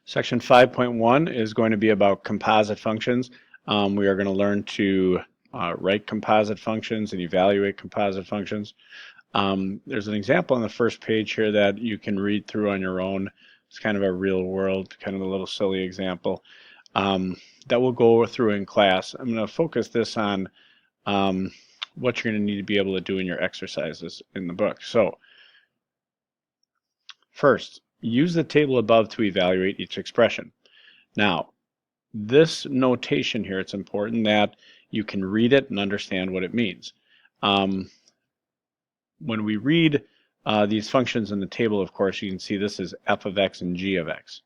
Section 5.1 is going to be about composite functions. We are going to learn to write composite functions and evaluate composite functions. There's an example on the first page here that you can read through on your own. It's kind of a real world, kind of a little silly example that we'll go through in class. I'm going to focus this on what you're going to need to be able to do in your exercises in the book. So first, use the table above to evaluate each expression. Now, this notation here, it's important that you can read it and understand what it means. When we read these functions in the table, of course, you can see this is f of x and g of x.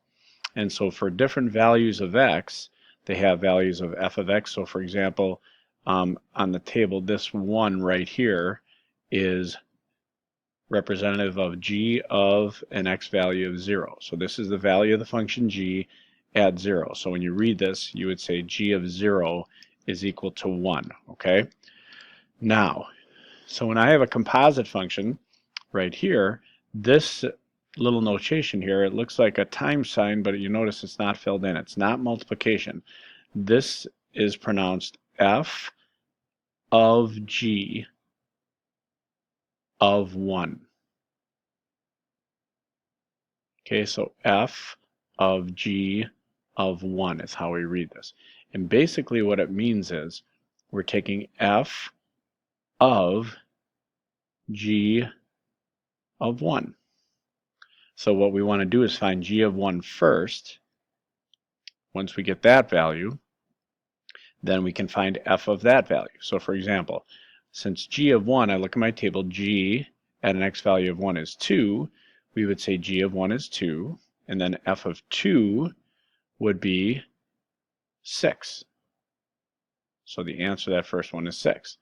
And so for different values of x, they have values of f of x. So for example, on the table, this one right here is representative of g of an x value of 0. So this is the value of the function g at 0. So when you read this, you would say g of 0 is equal to 1. Okay? Now, so when I have a composite function right here, this little notation here, it looks like a times sign, but you notice it's not filled in. It's not multiplication. This is pronounced f of g of 1. Okay, so f of g of 1 is how we read this. And basically what it means is we're taking f of g of 1. So what we want to do is find g of 1 first. Once we get that value, then we can find f of that value. So for example, since g of 1, I look at my table, g at an x value of 1 is 2, we would say g of 1 is 2, and then f of 2 would be 6. So the answer to that first one is 6.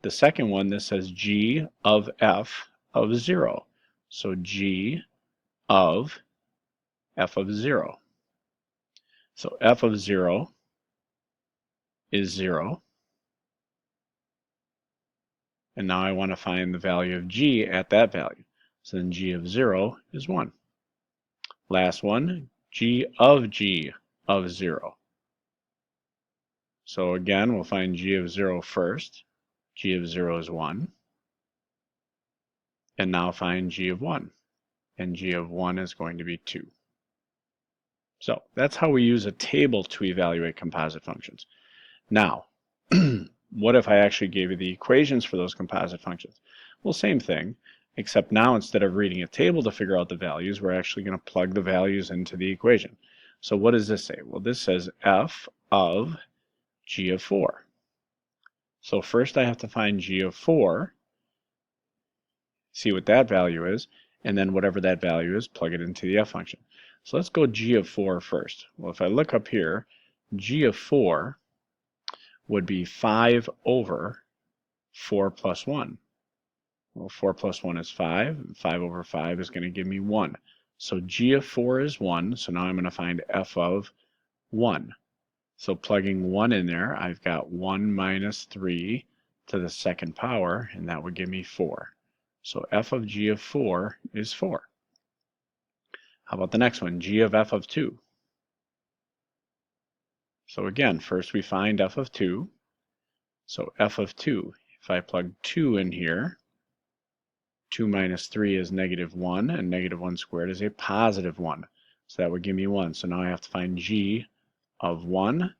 The second one, this says g of f of 0. So g of f of 0. So f of 0 is 0. And now I want to find the value of g at that value. So then g of 0 is 1. Last one, g of 0. So again, we'll find g of 0 first. G of 0 is 1. And now find g of 1. And g of 1 is going to be 2. So that's how we use a table to evaluate composite functions. Now, what if I actually gave you the equations for those composite functions? Well, same thing, except now instead of reading a table to figure out the values, we're actually going to plug the values into the equation. So what does this say? Well, this says f of g of 4. So first I have to find g of 4, see what that value is, and then whatever that value is, plug it into the f function. So let's go g of 4 first. Well, if I look up here, g of 4 would be 5 over 4 plus 1. Well, 4 plus 1 is 5, and 5 over 5 is going to give me 1. So g of 4 is 1, so now I'm going to find f of 1. So plugging 1 in there, I've got 1 minus 3 to the second power, and that would give me 4. So f of g of 4 is 4. How about the next one, g of f of 2? So again, first we find f of 2. So f of 2, if I plug 2 in here, 2 minus 3 is negative 1, and negative 1 squared is a positive 1. So that would give me 1. So now I have to find g of 1,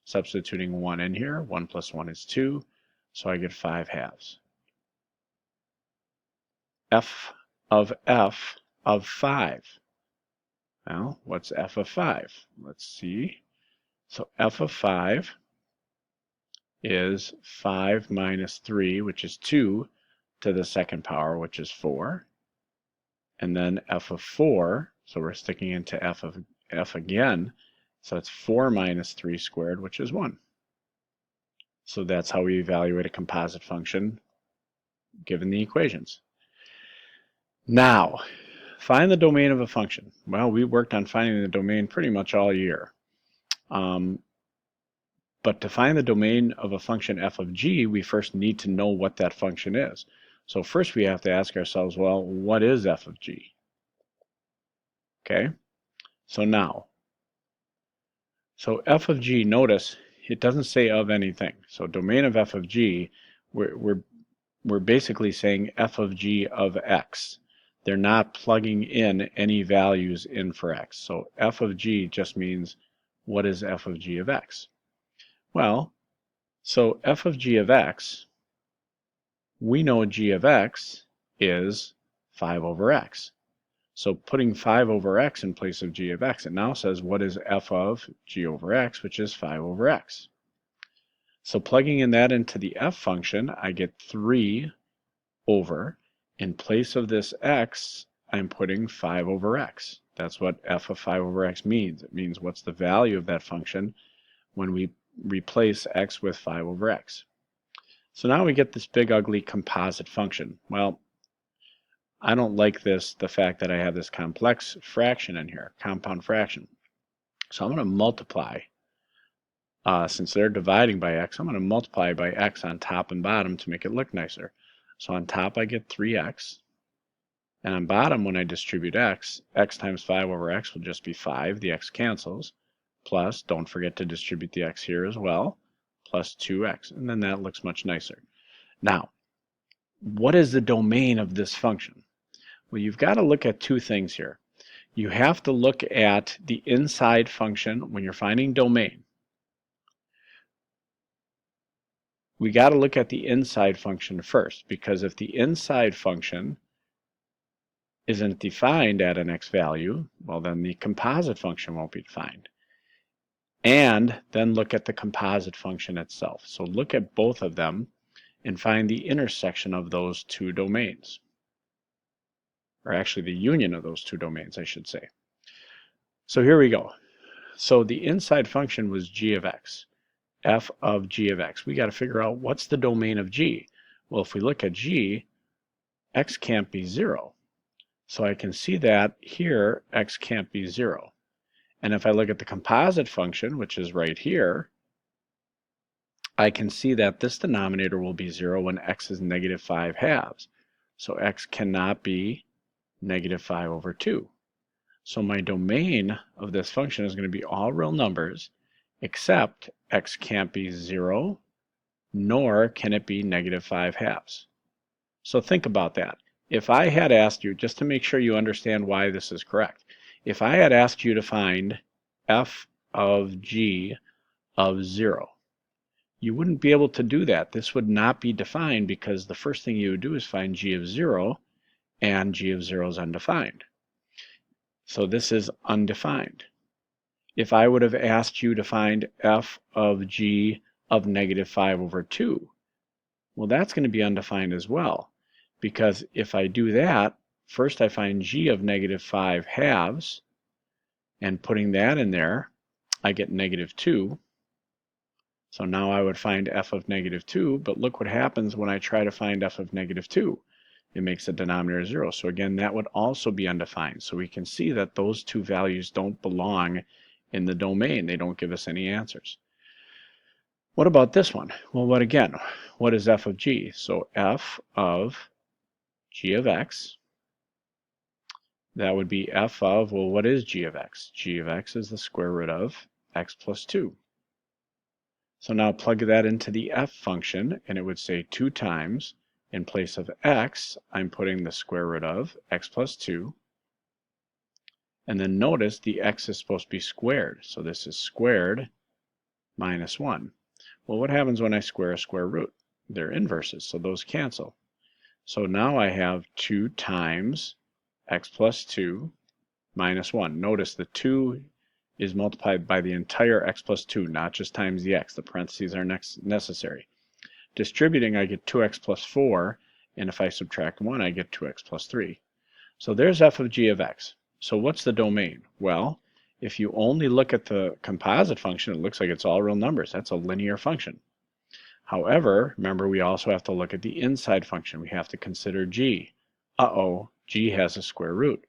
substituting 1 in here. 1 plus 1 is 2, so I get 5 halves. F of 5. Well, what's f of 5? Let's see. So f of 5 is 5 minus 3, which is 2, to the second power, which is 4. And then f of 4, so we're sticking into f of f again, so it's 4 minus 3 squared, which is 1. So that's how we evaluate a composite function given the equations. Now, find the domain of a function. Well, we worked on finding the domain pretty much all year. But to find the domain of a function f of g, we first need to know what that function is. So first we have to ask ourselves, well, what is f of g? Okay, so now So f of g, notice it doesn't say of anything. So domain of f of g, we're basically saying f of g of x. They're not plugging in any values in for x. So f of g just means, what is f of g of x? Well, so f of g of x, we know g of x is 5 over x. So putting 5 over x in place of g of x, it now says what is f of g over x, which is 5 over x. So plugging in that into the f function, I get 3 over. In place of this x, I'm putting 5 over x. That's what f of 5 over x means. It means what's the value of that function when we replace x with 5 over x. So now we get this big ugly composite function. Well, I don't like the fact that I have this complex fraction in here, compound fraction. So I'm going to multiply, since they're dividing by x, I'm going to multiply by x on top and bottom to make it look nicer. So on top I get 3x, and on bottom when I distribute x times 5 over x will just be 5, the x cancels, plus, don't forget to distribute the x here as well, plus 2x, and then that looks much nicer. Now, what is the domain of this function? Well, you've got to look at two things here. You have to look at the inside function when you're finding domain. We got to look at the inside function first, because if the inside function isn't defined at an x value, well, then the composite function won't be defined. And then look at the composite function itself. So look at both of them and find the intersection of those two domains. Or actually the union of those two domains, I should say. So here we go. So the inside function was g of x, f of g of x. We got to figure out what's the domain of g. Well, if we look at g, x can't be 0. So I can see that here, x can't be 0. And if I look at the composite function, which is right here, I can see that this denominator will be 0 when x is negative 5 halves. So x cannot be negative 5 over 2. So my domain of this function is going to be all real numbers, except x can't be 0, nor can it be negative 5 halves. So think about that. If I had asked you, just to make sure you understand why this is correct, if I had asked you to find f of g of 0, you wouldn't be able to do that. This would not be defined because the first thing you would do is find g of 0, and g of 0 is undefined. So this is undefined. If I would have asked you to find f of g of negative 5 over 2, well, that's going to be undefined as well. Because if I do that, first I find g of negative 5 halves, and putting that in there, I get negative 2. So now I would find f of negative 2, but look what happens when I try to find f of negative 2. It makes the denominator 0. So again, that would also be undefined. So we can see that those two values don't belong in the domain. They don't give us any answers. What about this one? Well, what is f of g? So f of g of x, that would be f of, well, what is g of x? G of x is the square root of x plus 2. So now plug that into the f function, and it would say 2 times, in place of x, I'm putting the square root of x plus 2. And then notice the x is supposed to be squared. So this is squared minus 1. Well, what happens when I square a square root? They're inverses, so those cancel. So now I have 2 times x plus 2 minus 1. Notice the 2 is multiplied by the entire x plus 2, not just times the x. The parentheses are necessary. Distributing, I get 2x plus 4, and if I subtract 1, I get 2x plus 3. So there's f of g of x. So what's the domain? Well, if you only look at the composite function, it looks like it's all real numbers. That's a linear function. However, remember, we also have to look at the inside function. We have to consider g. Uh-oh, g has a square root.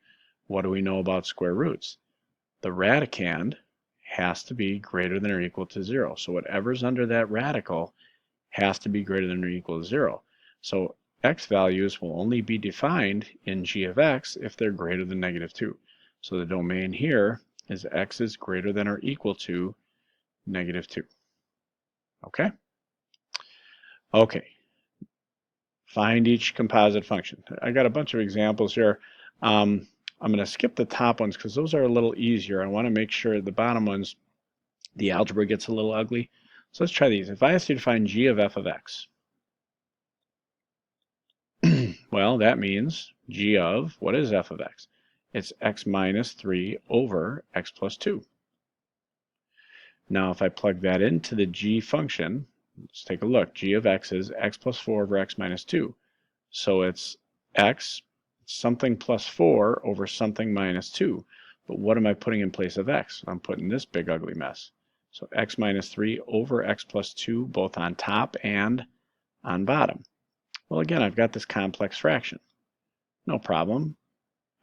What do we know about square roots? The radicand has to be greater than or equal to 0. So whatever's under that radical has to be greater than or equal to 0. So x values will only be defined in g of x if they're greater than negative 2. So the domain here is x is greater than or equal to -2. Okay? Okay. Find each composite function. I got a bunch of examples here. I'm going to skip the top ones because those are a little easier. I want to make sure the bottom ones, the algebra gets a little ugly. So let's try these. If I ask you to find g of f of x, well, that means g of, what is f of x? It's x minus 3 over x plus 2. Now, if I plug that into the g function, let's take a look. G of x is x plus 4 over x minus 2. So it's x something plus 4 over something minus 2. But what am I putting in place of x? I'm putting this big ugly mess. So x minus 3 over x plus 2, both on top and on bottom. Well, again, I've got this complex fraction. No problem.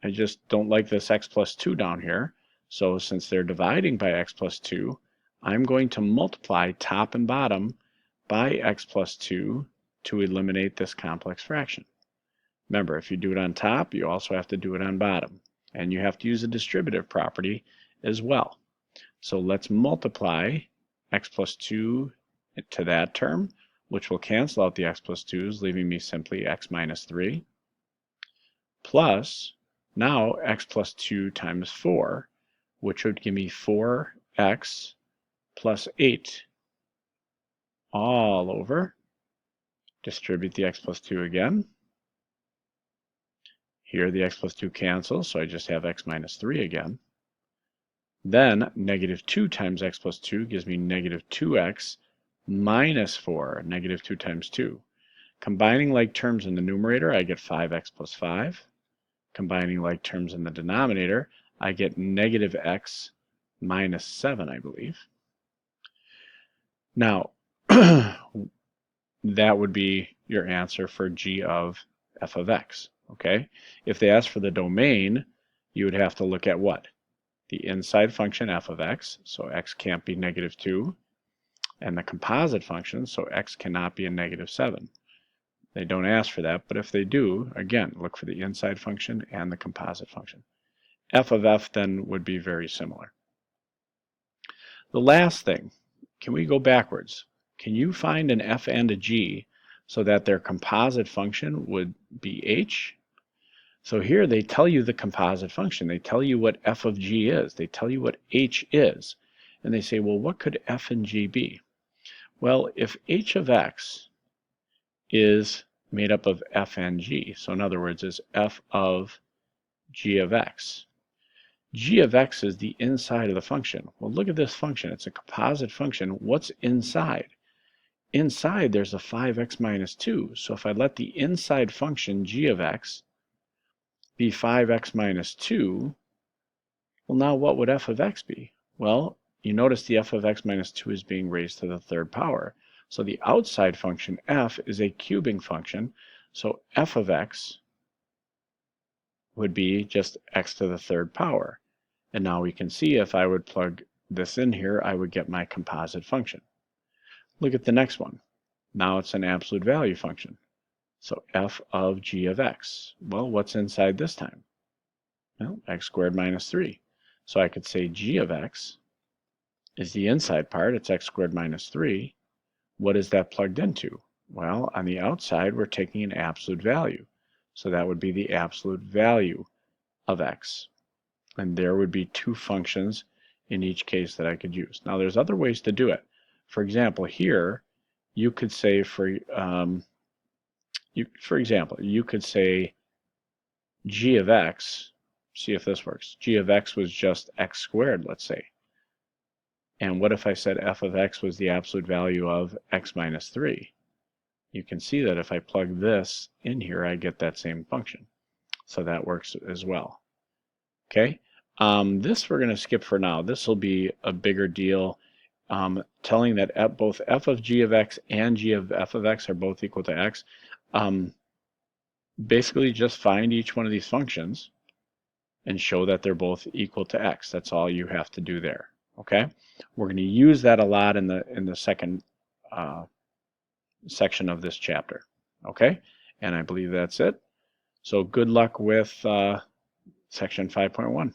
I just don't like this x plus 2 down here. So since they're dividing by x plus 2, I'm going to multiply top and bottom by x plus 2 to eliminate this complex fraction. Remember, if you do it on top, you also have to do it on bottom. And you have to use a distributive property as well. So let's multiply x plus 2 to that term, which will cancel out the x plus 2's, leaving me simply x minus 3, plus now x plus 2 times 4, which would give me 4x plus 8 all over. Distribute the x plus 2 again. Here the x plus 2 cancels, so I just have x minus 3 again. Then negative 2 times x plus 2 gives me negative 2x minus 4, negative 2 times 2. Combining like terms in the numerator, I get 5x plus 5. Combining like terms in the denominator, I get negative x minus 7, I believe. Now, that would be your answer for g of f of x. Okay? If they ask for the domain, you would have to look at what? The inside function f of x, so x can't be negative 2, and the composite function, so x cannot be a negative 7. They don't ask for that, but if they do, again, look for the inside function and the composite function. F of f then would be very similar. The last thing, can we go backwards? Can you find an f and a g so that their composite function would be h? So here they tell you the composite function. They tell you what f of g is. They tell you what h is. And they say, well, what could f and g be? Well, if h of x is made up of f and g, so in other words, is f of g of x. G of x is the inside of the function. Well, look at this function. It's a composite function. What's inside? Inside, there's a 5x minus 2. So if I let the inside function g of x be 5x minus 2, well, now what would f of x be? Well, you notice the f of x minus 2 is being raised to the third power. So the outside function f is a cubing function. So f of x would be just x to the third power. And now we can see if I would plug this in here, I would get my composite function. Look at the next one. Now it's an absolute value function. So f of g of x. Well, what's inside this time? Well, x squared minus 3. So I could say g of x is the inside part. It's x squared minus 3. What is that plugged into? Well, on the outside, we're taking an absolute value. So that would be the absolute value of x. And there would be two functions in each case that I could use. Now, there's other ways to do it. For example, here, you could say you could say g of x, see if this works. G of x was just x squared, let's say. And what if I said f of x was the absolute value of x minus 3? You can see that if I plug this in here, I get that same function. So that works as well. Okay, this we're going to skip for now. This will be a bigger deal, telling that both f of g of x and g of f of x are both equal to x. Basically, just find each one of these functions and show that they're both equal to x. That's all you have to do there. Okay, we're going to use that a lot in the second section of this chapter. Okay, and I believe that's it. So good luck with section 5.1.